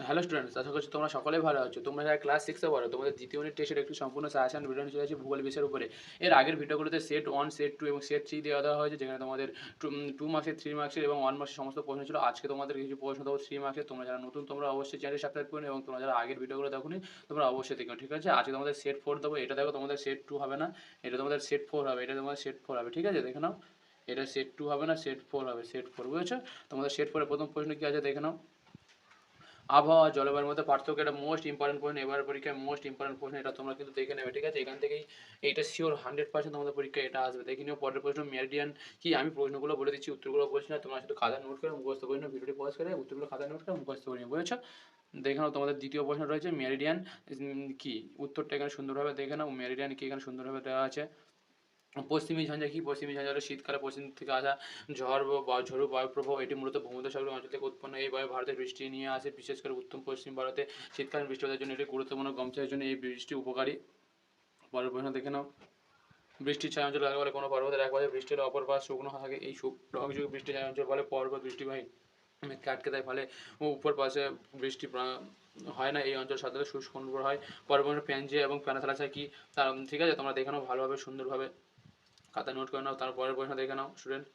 Hello students, আশা করছি তোমরা সকলেই ভালো আছো। তোমরা যারা ক্লাস 6 এ পড়ো, তোমাদের দ্বিতীয় ইউনিট টেস্টের একটি সম্পূর্ণ সাজেশন ভিডিও নিয়ে চলে এসেছি ভূগোল বিষয়ের উপরে। এর আগের ভিডিওগুলোতে সেট 1, সেট 2 এবং সেট 3 দেওয়া হয়েছে, যেখানে তোমাদের 2 মার্কসের, 3 মার্কসের এবং 1 মার্কসের সমস্ত প্রশ্ন ছিল। আজকে তোমাদের কিছু প্রশ্ন দেবো 3 মার্কসের। তোমরা যারা নতুন, তোমরা অবশ্যই চ্যানেলটি সাবস্ক্রাইব করে নিও, এবং তোমরা যারা আগের ভিডিওগুলো দেখোনি, তোমরা অবশ্যই দেখো, ঠিক আছে? আজকে তোমাদের সেট 4 দেবো। এটা দেখো, তোমাদের সেট 2 হবে না, এটা তোমাদের সেট 4 হবে। এটা তোমাদের সেট 4 হবে, ঠিক আছে? দেখে নাও, এটা সেট 2 হবে না, সেট 4 হবে, সেট 4, বুঝেছো? তোমাদের সেট 4 এর প্রথম প্রশ্ন কি আছে দেখে নাও। আবহাওয়া জলবায়ুর মধ্যে পার্থক্য, এটা মোস্ট ইম্পর্টেন্ট প্রশ্ন, এবার পরীক্ষায় মোস্ট ইম্পর্টেন্ট প্রশ্ন, এটা তোমরা কিন্তু দেখে নেবে, ঠিক আছে? এখান থেকেই এইটা শিওর 100% তোমাদের পরীক্ষায় এটা আসবে। দেখে নিও পরের প্রশ্ন, মেরিডিয়ান কি। আমি প্রশ্নগুলো বলে দিচ্ছি, উত্তরগুলো বলছি না, তোমরা শুধু খাতা নোট করে মুখস্থ করে নিও, ভিডিওটি পজ করে উত্তরগুলো খাতা নোট করে মুখস্থ করে নিও, বুঝেছো? দেখে নাও, তোমাদের দ্বিতীয় প্রশ্ন রয়েছে মেরিডিয়ান কি। উত্তরটা এখানে সুন্দরভাবে দেখে নাও, মেরিডিয়ান কি এখানে সুন্দরভাবে দেওয়া আছে। পশ্চিমী ঝঞ্ঝা কি। পশ্চিমী ঝঞ্ঝা হলো শীতকালে পশ্চিম থেকে আসা ঝড় বা ঝোড়ো বায়ুপ্রবাহ। এটি মূলত ভূমধ্যসাগরীয় অঞ্চল থেকে উৎপন্ন। এই বায়ু ভারতের বৃষ্টি নিয়ে আসে, বিশেষ করে উত্তর পশ্চিম ভারতে শীতকালীন বৃষ্টিপাতের জন্য এটি গুরুত্বপূর্ণ। গমচাষের জন্য এই বৃষ্টি উপকারী। পরের প্রশ্ন দেখে নাও। বৃষ্টির ছায়া অঞ্চল কাকে বলে? কোনো পর্বতের এক পাশে বৃষ্টির অপর পাশ শুকনো থাকে, এই শুকনো বৃষ্টি ছায়া অঞ্চল বলে। পর্বত বৃষ্টিবাহী মেঘকে আটকে দেয়, ফলে উপর পাশে বৃষ্টি হয় না, এই অঞ্চল সাধারণত শুষ্ক অনুর্বর হয়। পরের প্রশ্ন, প্যানজিয়া এবং প্যানাথালাসা কি। তার ঠিক আছে, তোমরা দেখে নাও ভালোভাবে সুন্দরভাবে, খাতায় নোট করে নাও। তারপরের প্রশ্ন দেখে নাও স্টুডেন্ট।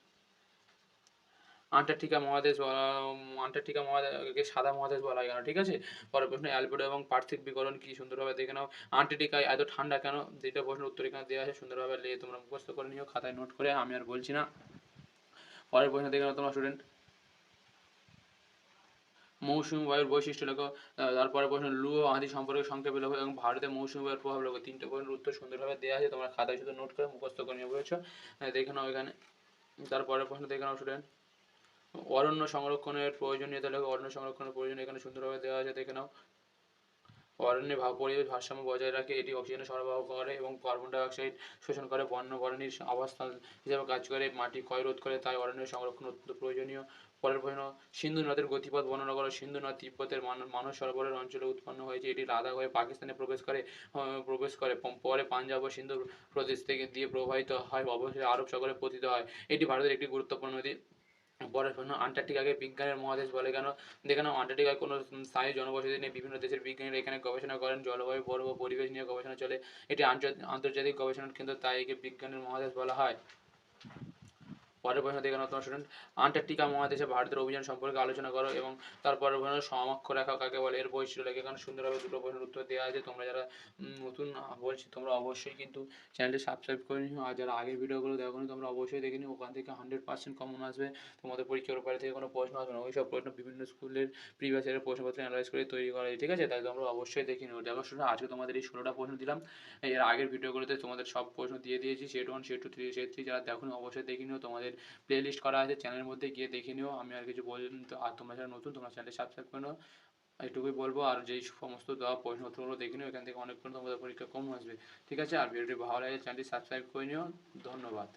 আন্টার্কটিকা মহাদেশ আন্টার্কটিকা মহাদেশকে সাদা মহাদেশ বলা হয় কেন, ঠিক আছে? পরের প্রশ্ন, অ্যালবেডো এবং পার্থিব বিকরণ কি। সুন্দরভাবে দেখে নাও। আন্টার্কটিকায় এত ঠান্ডা কেন, দ্বিতীয় প্রশ্নের উত্তর এখানে দেওয়া আছে, সুন্দরভাবে তোমরা মুখস্থ করে নিও, খাতায় নোট করে, আমি আর বলছি না। পরের প্রশ্ন দেখে নাও তোমরা স্টুডেন্ট। মৌসুমী বায়ুর বৈশিষ্ট্য লেখো। তারপরে প্রশ্ন, লু ও আঁধি সম্পর্কে সংক্ষেপে লেখো এবং ভারতে মৌসুমী বায়ুর প্রভাব লেখো। তিনটে প্রশ্নের উত্তর সুন্দরভাবে দেওয়া আছে, তোমরা খাতায় শুধু নোট করে মুখস্থ করে নিয়ে, বুঝেছো? দেখে নাও এখানে। তারপরের প্রশ্ন দেখে নাও স্টুডেন্ট। অরণ্য সংরক্ষণের প্রয়োজনীয়তা লেখো। অরণ্য সংরক্ষণের প্রয়োজন এখানে সুন্দরভাবে দেওয়া আছে, দেখে নাও। অরণ্যে পরিবেশ ভারসাম্য বজায় রাখে, এটি অক্সিজেন সরবরাহ করে এবং কার্বন ডাই অক্সাইড শোষণ করে, বন্যপ্রাণীর আবাসস্থল হিসেবে কাজ করে, মাটি ক্ষয় রোধ করে, তাই অরণ্যের সংরক্ষণ অত্যন্ত প্রয়োজনীয়। পরের প্রশ্ন, সিন্ধু নদের গতিপথ বর্ণনা করো। সিন্ধু নদ তিব্বতের মানস সরোবরের অঞ্চলে উৎপন্ন হয়েছে, এটি লাদাখ হয়ে পাকিস্তানে প্রবেশ করে পরে পাঞ্জাব ও সিন্ধু প্রদেশ থেকে দিয়ে প্রবাহিত হয়, অবশেষে আরব সাগরে পতিত হয়। এটি ভারতের একটি গুরুত্বপূর্ণ নদী। পরের প্রশ্ন, আন্টার্কটিকাকে বিজ্ঞানের মহাদেশ বলে কেন। দেখে নাও, আন্টার্কটিকায় কোনো স্থায়ী জনবসতি নেই, বিভিন্ন দেশের বিজ্ঞানীরা এখানে গবেষণা করেন, জলবায়ু, বরফ ও পরিবেশ নিয়ে গবেষণা চলে। এটি আন্তর্জাতিক গবেষণার কেন্দ্র, তাই একে বিজ্ঞানের মহাদেশ বলা হয়। পরের প্রশ্ন দেখে নাও তোমার স্টুডেন্ট। আন্টার্কটিকা মহাদেশে ভারতের অভিযান সম্পর্কে আলোচনা করো এবং তারপরের প্রশ্ন, সমাক্ষ রেখা কাকে বলে, এর বৈশিষ্ট্য লেখে। এখানে সুন্দরভাবে দুটো প্রশ্নের উত্তর দেওয়া আছে। তোমরা যারা নতুন বলছি, তোমরা অবশ্যই কিন্তু চ্যানেলটি সাবস্ক্রাইব করে নিও, আর যারা আগের ভিডিওগুলো দেখোনি তোমরা অবশ্যই দেখে নিও। ওখান থেকে 100% কমন আসবে, তোমাদের পরীক্ষার উপরে থেকে কোনো প্রশ্ন আসবে না। ওই সব প্রশ্ন বিভিন্ন স্কুলের প্রিভিয়াস ইয়ারের প্রশ্নপত্র অ্যানালাইজ করে তৈরি করা হয়, ঠিক আছে? তাই তোমরা অবশ্যই দেখে নিও। দেখো শুনে, আজকে তোমাদের এই 16টা প্রশ্ন দিলাম। এর আগের ভিডিওগুলোতে তোমাদের সব প্রশ্ন দিয়ে দিয়েছি, সেট 1, সেট 2, সেট 3। যারা দেখোনি অবশ্যই দেখে নিও, তোমাদের প্লে লিস্ট করা আছে চ্যানেলের মধ্যে, গিয়ে দেখে নিও। আমি আর কিছু আর তোমরা যারা নতুন, তোমরা চ্যানেলটি সাবস্ক্রাইব করে নাও, এইটুকুই বলবো। আর যেই সমস্ত দেওয়া প্রশ্নপত্রগুলো দেখে নিও, এখান থেকে অনেক তোমাদের পরীক্ষা কম আসবে, ঠিক আছে? আর ভিডিওটি ভালো লাগে চ্যানেলটি সাবস্ক্রাইব করে নিও। ধন্যবাদ।